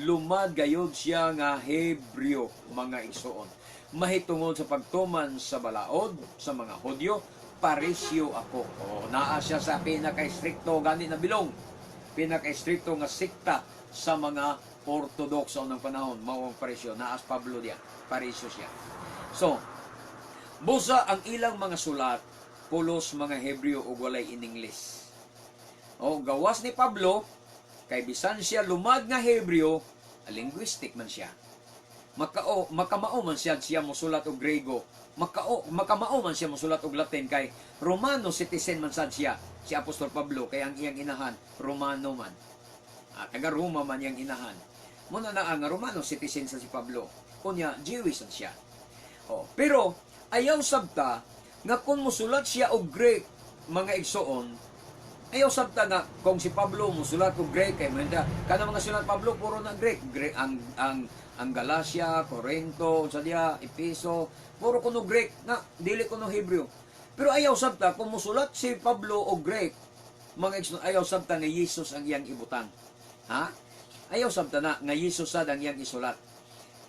Lumad gayod siya nga Hebreo, mga igsoon. Mahitungod sa pagtuman sa balaod sa mga Hudyo, parisyo ako. Naa siya sa pinaka-stricto gani na bilong. Pinaka-stricto nga sikta sa mga Ortodokso ng panahon, mao ang parisyo. Naas Pablo diya, parisyo siya. So, busa ang ilang mga sulat pulos mga Hebreo ug walay in English. Gawas ni Pablo kay bisan siya lumad nga Hebreo, linguistic man siya. Makamao man siya mosulat og Grego. Makamao man siya mosulat og Latin kay Romano citizen man sad siya si Apostol Pablo kay ang iyang inahan Romano man. Taga Roma man yang inahan. Muna na ang Romano citizen sa si Pablo. Kunya Jewish siya. Pero ayaw sabta nga kung musulat siya og Greek, mga igsoon, ayaw sabta nga kung si Pablo musulat og Greek kay manda kana mga sulat Pablo puro na Greek, ang Galacia, Corinto, sadya, Epeso, puro kuno Greek na dili kuno Hebreo. Pero ayaw sabta kung musulat si Pablo og Greek, mga igsoon, ayaw sabta nga Jesus ang iyang ibutang. Ayaw sabta na nga Jesus sad ang iyang isulat.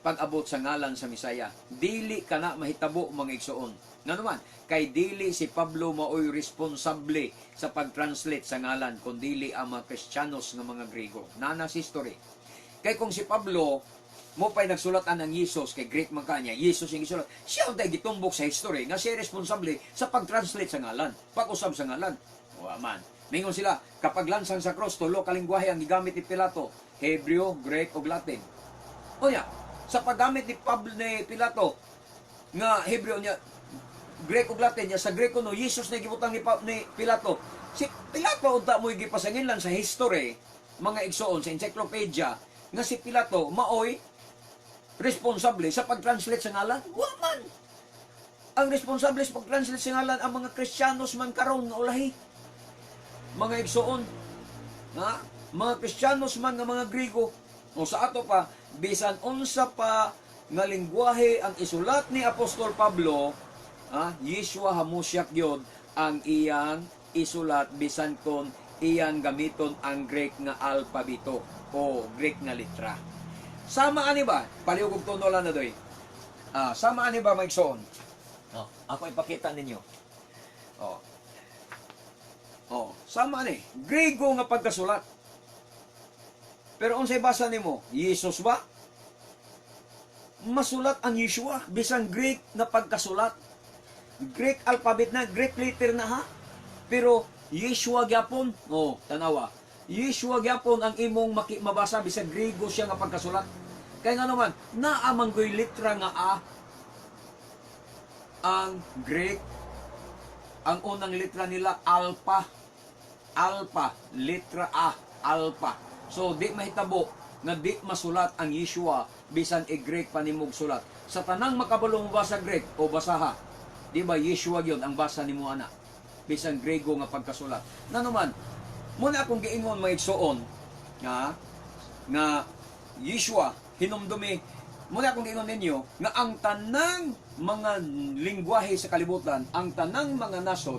Pag-abot sa ngalan sa Misaya, dili kana mahitabo mga igsoon. Nga naman, kay dili si Pablo maoy responsable sa pag-translate sa ngalan, kung dili ang mga Kristiyanos nga mga Grego. Nanas history. Kay kung si Pablo, mo pa'y nagsulatan ng Jesus, kay Greek man kanya, Jesus yung isulat, siya ang tayo gitumbok sa history, nga siya responsable sa pag-translate sa ngalan, pag-usab sa ngalan. Man. Mingon sila, kapag lansang sa cross, tulo kalingwahe ang gigamit ni Pilato, Hebreo, Greek, o Latin. Sa paggamit ni Pilato, nga Hebreo niya, Greek o Latin niya, sa Greek no, Jesus na gibutang ni Pilato. Si Pilato, unta mo gipasangin lang sa history, mga igsoon, sa encyclopedia, nga si Pilato, maoy, responsable sa pag-translate sa ngalan. Waman! Ang responsable sa pag-translate sa ngalan ang mga Kristiyanos man karon nga ulahi. Mga igsoon, nga mga Kristiyanos man nga mga Grigo, o sa ato pa bisan unsa pa nga lingwahe ang isulat ni Apostol Pablo, Yeshua HaMashiach yun ang iyang isulat bisan kon iyang gamiton ang Greek nga alpabito o Greek nga litra. Sama ani ba? Palihog og tono lang na doy. Sama ani ba maigsoon? Ako ipakita ninyo. Sama ani. Griego nga pagkasulat. Pero unsay basa nimo? Jesus ba? Masulat ang Yeshua bisan Greek na pagkasulat. Greek alphabet na, Greek letter na ha. Pero Yeshua gyapon. Tanawa. Yeshua gyapon ang imong mabasa bisan Griego siya nga pagkasulat. Kaya nga naman, naamang goy litra nga A ang Greek. Ang unang litra nila alpha. Alpha, litra A, alpha. So di mahitabo nga di masulat ang Yeshua bisan i-Greek panimog sulat. Sa tanang makabalo mo basa Greek o basaha, di ba Yeshua gyud ang basa nimo ana bisan Grego nga pagkasulat. Nanuman, muna akong giingon mga igsoon nga Yeshua hinumdumi, muna akong giingon ninyo nga ang tanang mga lingwahe sa kalibutan, ang tanang mga nasod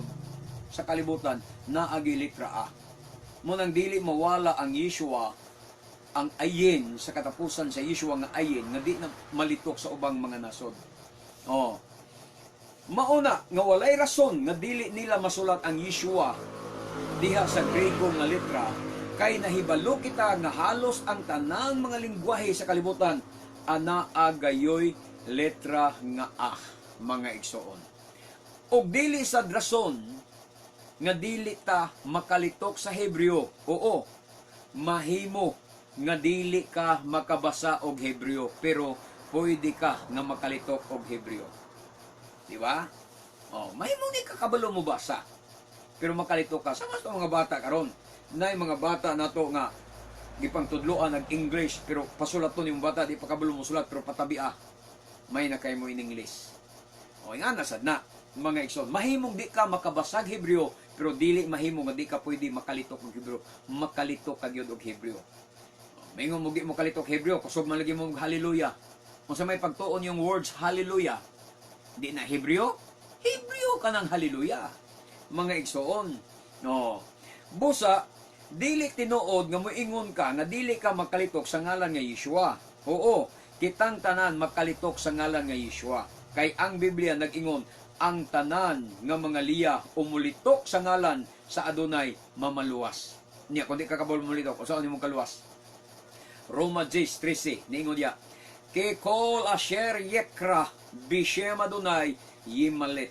sa kalibutan naagi litra A. Munang dili mawala ang Yeshua, ang ayin sa katapusan sa Yeshua nga ayin nga di na malitok sa ubang mga nasod. Mauna nga walay rason nga dili nila masulat ang Yeshua diha sa Grego nga litra kay nahibalo kita nga halos ang tanang mga lingwahe sa kalibutan anaa gayoy letra nga A, mga igsoon. Og dili sad rason nga dili ta makalitok sa Hebreo. Oo, mahimo nga dili ka makabasa og Hebreo, pero pwede ka nga makalitok og Hebreo. Di ba? Mahimo ni kakabalo mo basa, pero makalitok ka. Sama sa mga bata karon, nay mga bata nato nga gipangtudloan nag English, pero pasulaton yung bata di pa kabalo mo sulat, pero patabi may na kay mo in English. Nga nasad na mga igsoon, mahimong di ka makabasag Hebreo, pero dili mahimo nga di ka pwede makalitok og Hebreo. Makalitok ka gyud og Hebreo. Mingon mo di mo kalitok Hebreo, kusog man lagi mo hallelujah. Kung sa may pagtuon yung words hallelujah, di na Hebreo? Hebreo ka ng hallelujah. Mga igsoon. Busa, dili tinuod nga moingon ka nga dili ka makalitok sa ngalan nga Yeshua. Oo, kitang tanan makalitok sa ngalan nga Yeshua. Kay ang Biblia nag-ingon, ang tanan nga mga liya umulitok sa ngalan sa Adonai mamaluwas. Niya, kung di ka kabal mulitok, o saan mo kaluwas? Roma 10:13, niingon niya, Kekol asher yekra bishem Adonai yimalit.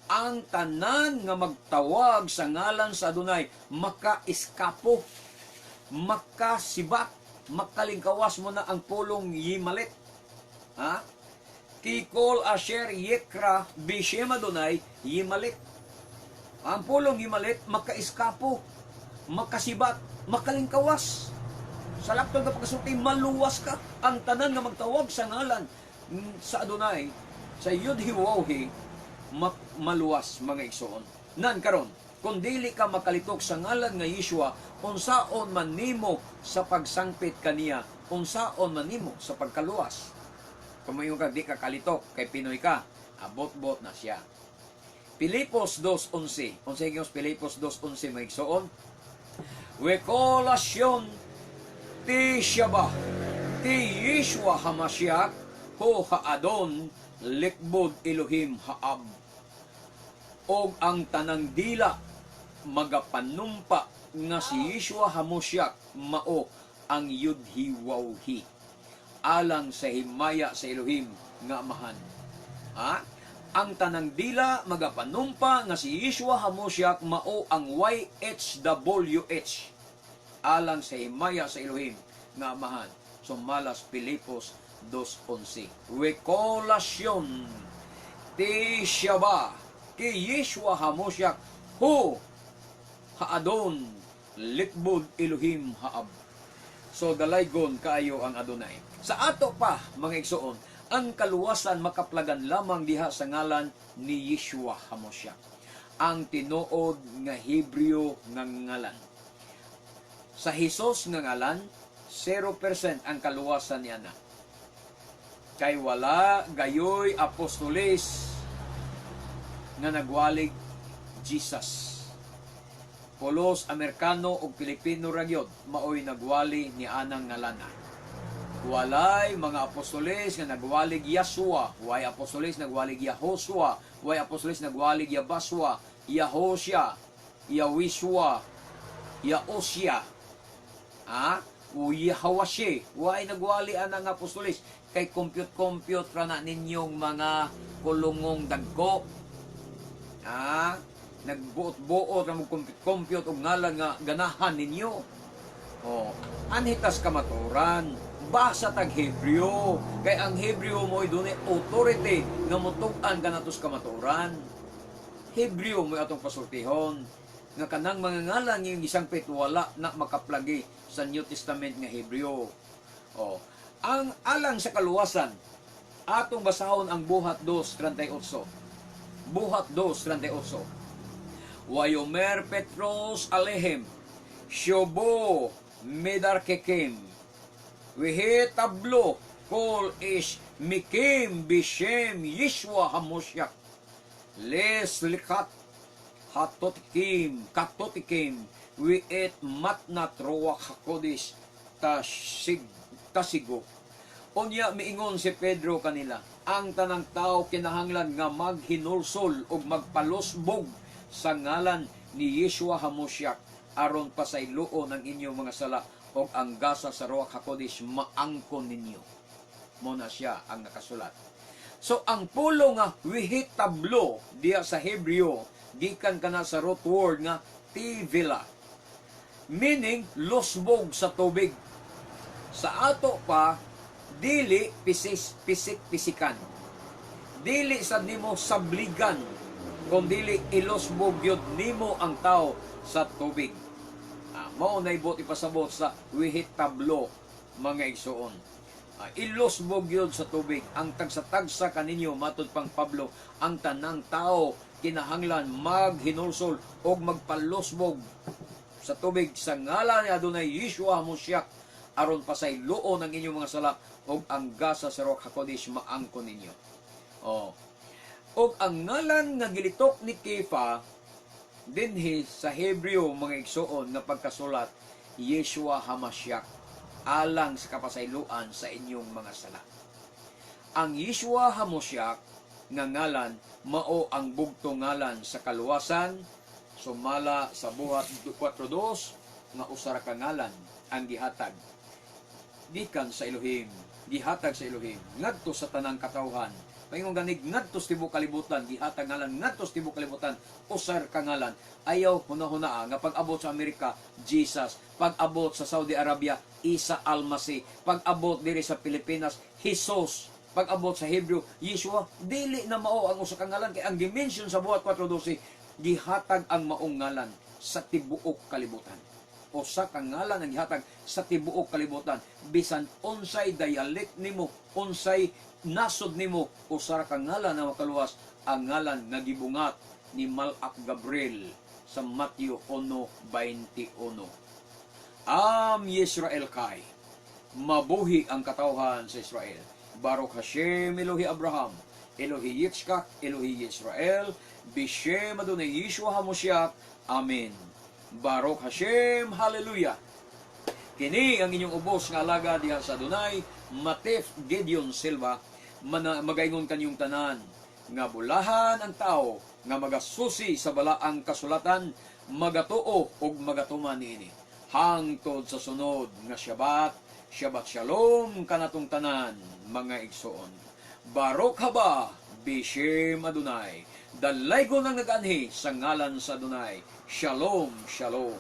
Ang tanan nga magtawag sa ngalan sa Adonai makaiskapo, makasibat, makalingkawas mo na ang pulong yimalit. Kikol asher yekra bishem Adonai yimalit. Ang pulong yimalit makaiskapo, makasibat, makalingkawas. Sa laktong nga pagkasulti, maluwas ka. Ang tanan nga magtawag sa ngalan sa Adonai, sa Yud-Hi-Waw-Hi, maluwas mga igsoon. Nan karon, kung dili ka makalitok sa ngalan nga Yeshua, unsaon man nimo sa pagsangpit kaniya, unsaon man nimo sa pagkaluwas. Kung mayon ka di ka kalitok kay Pinoy ka, abot-bot na siya. Pilipos 2:11. Unsa gyud Pilipos 2:11 mga igsoon? Wekolasyon ti Shaba ti Yeshua HaMashiach ho haadon likbod Elohim haab. Og ang tanang dila magapanumpa nga si Yeshua HaMashiach mao ang Yud-Hi-Waw-Hi alang sa himaya sa Elohim nga amahan. Ang tanang dila magapanumpa nga si Yeshua HaMashiach mao ang YHWH alang sa himaya sa Elohim nga amahan. So malas Pilipos 2:11. Wekolasyon ti Shaba ki Yeshua HaMashiach hu haadon likbod Elohim haab. So dalaygon kaayo ang Adonai. Sa ato pa mga igsoon, Ang kaluwasan makaplagan lamang diha sa ngalan ni Yeshua HaMashiach, ang tinuod nga Hebreo nga ngalan. Sa Hesus nga ngalan, 0% ang kaluwasan niya na. Kay wala gayoy apostoles nga nagwalig Jesus. Pulos Amerikano o Pilipino ragyod maoy nagwali ni anang ngalana. Walay mga apostoles nga nagwalig Yasua, way apostoles nagwalig Yahosua, way apostoles nagwalig Yabasua, Yahosya, Yawisua, Yaosya, o Yahawashe, way nagwali anang apostoles. Kay compute ra na ninyong mga kulungong dagko. Nagbuot-buot na mag-compute og ngalan nga ganahan ninyo. Anhitas kamaturan, basa tag Hebreo. Kay ang Hebreo mo dunay authority nga motug-an kanatos kamaturan. Hebreo mo atong pasultihon nga kanang mga ngalan yung isang wala na makaplagi sa New Testament nga Hebreo. Ang alang sa kaluwasan, atong basahon ang Buhat 2:38. Buhat 2:38. Wayomer Petros alehem, Shobo medarkekem, Wehe tablo, Kol ish mikim bishem Yeshua HaMashiach, Les likat hatotikim, katotikim, Wiet matnat roak hakodis, tasigo. Unya miingon si Pedro kanila, ang tanang tao kinahanglan nga maghinulsol o magpalusbog sa ngalan ni Yeshua HaMashiach aron pasayloon ang inyong mga sala o ang gasa sa Ruach HaKodesh maangkon ninyo. Muna siya ang nakasulat. So ang pulo nga wihitablo diya sa Hebreo gikan kana sa root word nga tivila, meaning lusbog sa tubig. Sa ato pa, dili pisik-pisikan. Dili sad nimo sabligan, kundi ilosbog yun nimo ang tao sa tubig. Mao na ibot ipasabot sa wihitablo, mga igsoon. Ilosbog yun sa tubig. Ang tagsa-tagsa kaninyo, matod pang Pablo, ang tanang tao kinahanglan maghinulsol o magpalosbog sa tubig sa ngalan ni Adonai Yeshua HaMashiach aron pasayloon ang inyong mga sala o ang gasa sa Ruach HaKodesh maangkon ninyo. O ang ngalan nga gilitok ni Kefa dinhi sa Hebreo, mga igsoon, nga pagkasulat Yeshua HaMashiach alang sa kapasayloan sa inyong mga sala. Ang Yeshua HaMashiach nga ngalan mao ang bugtong ngalan sa kaluwasan, sumala sa Buhat 4:2 nga usa ka ngalan ang gihatag gikan sa Elohim, gihatag sa Elohim ngadto sa tanang katawhan. Paingon ganig ngadto sa tibuok kalibutan, gihatag ngalan ngadto sa tibuok kalibutan, usar ka ngalan. Ayaw hunahuna nga pag-abot sa Amerika, Jesus, pag-abot sa Saudi Arabia, Isa Almasi, pag-abot diri sa Pilipinas, Jesus, pag-abot sa Hebreo, Yeshua, dili na mao ang usa ka ngalan kay ang dimension sa Buhat 4:12 gihatag ang maong ngalan sa tibuok kalibutan. Usa ka ngalan ang gihatag sa tibuok kalibutan, bisan unsay dialect nimo, unsay nasod nimo, usa ka ngalan na makaluwas, ang ngalan nga gibungat ni Malak Gabriel sa Mateo 1:21. Yisrael kay mabuhi ang katawhan sa Israel. Baruch Hashem Elohi Abraham, Elohi Yitzchak, Elohi Yisrael, Bishem Adonai Yeshua HaMashiach. Amen. Baruch Hashem, hallelujah. Kini ang inyong ubos nga alaga diha sa Adonai, Matef Gideon Silva, magaingon kanyong tanan, nga bulahan ang tao, nga magasusi sa balaang kasulatan, magatuo o magatuman niini. Hangtod sa sunod nga Shabbat, Shabbat Shalom kanatong tanan, mga igsoon. Baruch haba, Bishem Adonai. Dalay ko nang nag-anhi sa ngalan sa Adonai. Shalom, shalom.